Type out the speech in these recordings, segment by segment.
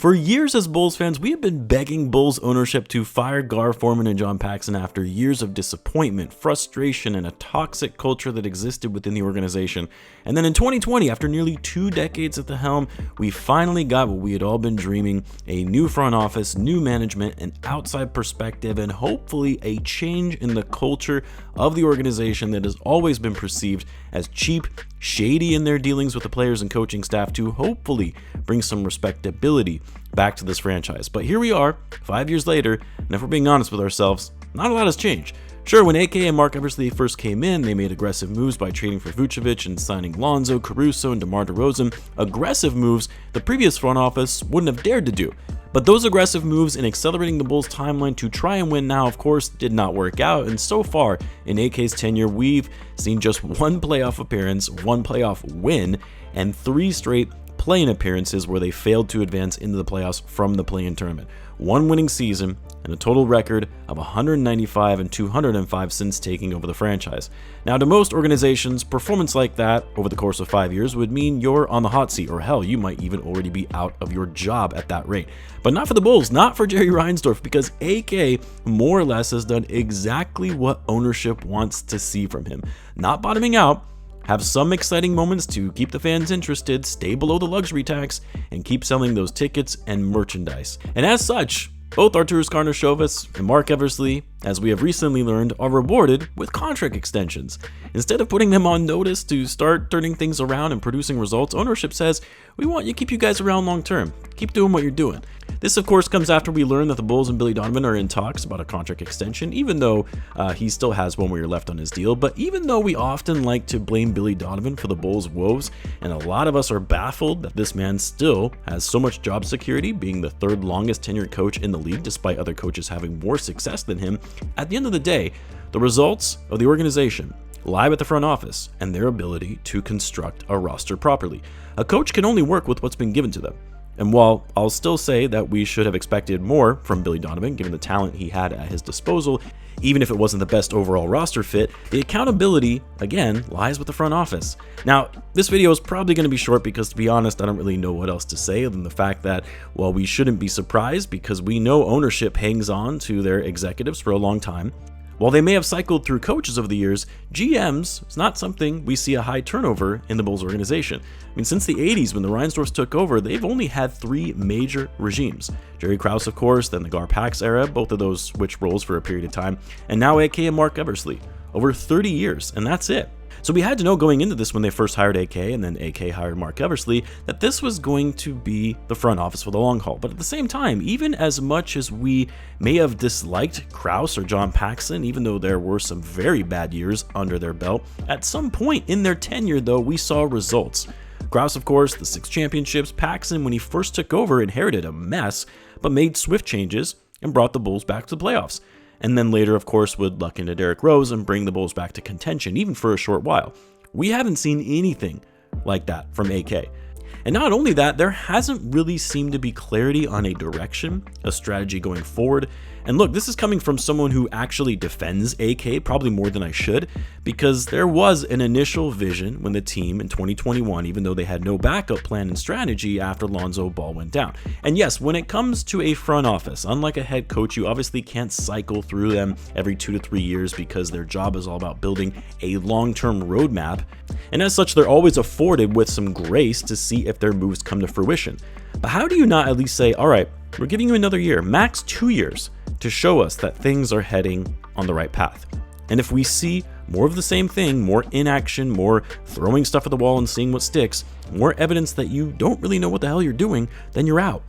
For years as Bulls fans, we have been begging Bulls ownership to fire Gar Forman and John Paxson after years of disappointment, frustration, and a toxic culture that existed within the organization. And then in 2020, after nearly 2 decades at the helm, we finally got what we had all been dreaming: a new front office, new management, an outside perspective, and hopefully a change in the culture of the organization that has always been perceived as cheap, shady in their dealings with the players and coaching staff, to hopefully bring some respectability back to this franchise. But here we are, 5 years later, and if we're being honest with ourselves, not a lot has changed. Sure, when AK and Marc Eversley first came in, they made aggressive moves by trading for Vucevic and signing Lonzo, Caruso, and DeMar DeRozan. Aggressive moves the previous front office wouldn't have dared to do. But those aggressive moves in accelerating the Bulls' timeline to try and win now, of course, did not work out. And so far in AK's tenure, we've seen just 1 playoff appearance, 1 playoff win, and 3 straight play-in appearances where they failed to advance into the playoffs from the play-in tournament. 1 winning season and a total record of 195 and 205 since taking over the franchise. Now, to most organizations, performance like that over the course of 5 years would mean you're on the hot seat, or hell, you might even already be out of your job at that rate. But not for the Bulls, not for Jerry Reinsdorf, because AK more or less has done exactly what ownership wants to see from him. Not bottoming out, have some exciting moments to keep the fans interested, stay below the luxury tax, and keep selling those tickets and merchandise. And as such, both Arturas Karnisovas and Marc Eversley, as we have recently learned, are rewarded with contract extensions. Instead of putting them on notice to start turning things around and producing results, ownership says, "We want you to keep you guys around long term. Keep doing what you're doing." This, of course, comes after we learn that the Bulls and Billy Donovan are in talks about a contract extension, even though he still has 1 more year left on his deal. But even though we often like to blame Billy Donovan for the Bulls' woes, and a lot of us are baffled that this man still has so much job security, being the 3rd longest tenured coach in the league, despite other coaches having more success than him, at the end of the day, the results of the organization lie with the front office and their ability to construct a roster properly. A coach can only work with what's been given to them. And while I'll still say that we should have expected more from Billy Donovan, given the talent he had at his disposal, even if it wasn't the best overall roster fit, the accountability, again, lies with the front office. Now, this video is probably going to be short because, to be honest, I don't really know what else to say other than the fact that, well, we shouldn't be surprised because we know ownership hangs on to their executives for a long time. While they may have cycled through coaches over the years, GMs is not something we see a high turnover in the Bulls organization. I mean, since the 80s when the Reinsdorfs took over, they've only had 3 major regimes. Jerry Krause, of course, then the Gar Pax era, both of those switched roles for a period of time, and now AK and Marc Eversley. Over 30 years, and that's it. So we had to know going into this when they first hired AK and then AK hired Marc Eversley that this was going to be the front office for the long haul. But at the same time, even as much as we may have disliked Krause or John Paxson, even though there were some very bad years under their belt, at some point in their tenure though, we saw results. Krause, of course, the 6 championships. Paxson, when he first took over, inherited a mess, but made swift changes and brought the Bulls back to the playoffs. And then later, of course, would luck into Derrick Rose and bring the Bulls back to contention, even for a short while. We haven't seen anything like that from AK. And not only that, there hasn't really seemed to be clarity on a direction, a strategy going forward. And look, this is coming from someone who actually defends AK, probably more than I should, because there was an initial vision when the team in 2021, even though they had no backup plan and strategy after Lonzo Ball went down. And yes, when it comes to a front office, unlike a head coach, you obviously can't cycle through them every 2 to 3 years because their job is all about building a long-term roadmap. And as such, they're always afforded with some grace to see if their moves come to fruition. But how do you not at least say, all right, we're giving you another year, max 2 years, to show us that things are heading on the right path? And if we see more of the same thing, more inaction, more throwing stuff at the wall and seeing what sticks, more evidence that you don't really know what the hell you're doing, then you're out.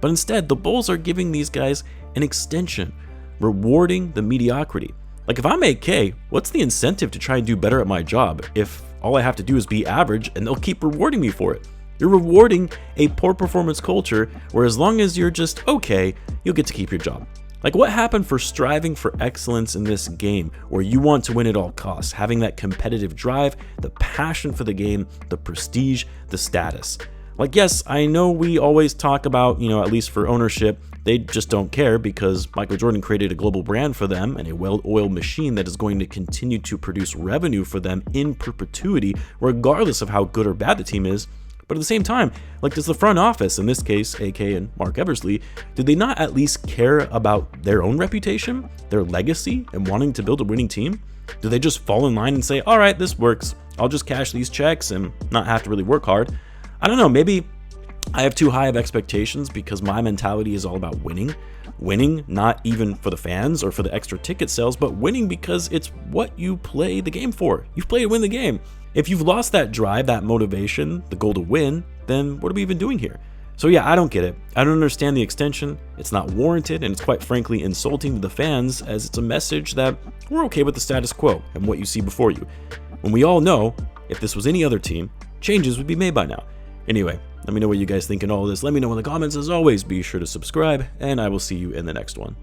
But instead, the Bulls are giving these guys an extension, rewarding the mediocrity. Like, if I'm AK, what's the incentive to try and do better at my job if all I have to do is be average and they'll keep rewarding me for it? You're rewarding a poor performance culture where as long as you're just okay, you'll get to keep your job. Like, what happened for striving for excellence in this game where you want to win at all costs, having that competitive drive, the passion for the game, the prestige, the status? Like, yes, I know we always talk about, at least for ownership, they just don't care because Michael Jordan created a global brand for them and a well-oiled machine that is going to continue to produce revenue for them in perpetuity, regardless of how good or bad the team is. But at the same time, like, does the front office, in this case, AK and Mark Eversley, did they not at least care about their own reputation, their legacy, and wanting to build a winning team? Do they just fall in line and say, all right, this works, I'll just cash these checks and not have to really work hard? I don't know, maybe I have too high of expectations because my mentality is all about winning. Winning, not even for the fans or for the extra ticket sales, but winning because it's what you play the game for. You've played to win the game. If you've lost that drive, that motivation, the goal to win, then what are we even doing here? So yeah, I don't get it. I don't understand the extension. It's not warranted, and it's quite frankly insulting to the fans, as it's a message that we're okay with the status quo and what you see before you. When we all know, if this was any other team, changes would be made by now. Anyway, let me know what you guys think in all of this. Let me know in the comments. As always, be sure to subscribe, and I will see you in the next one.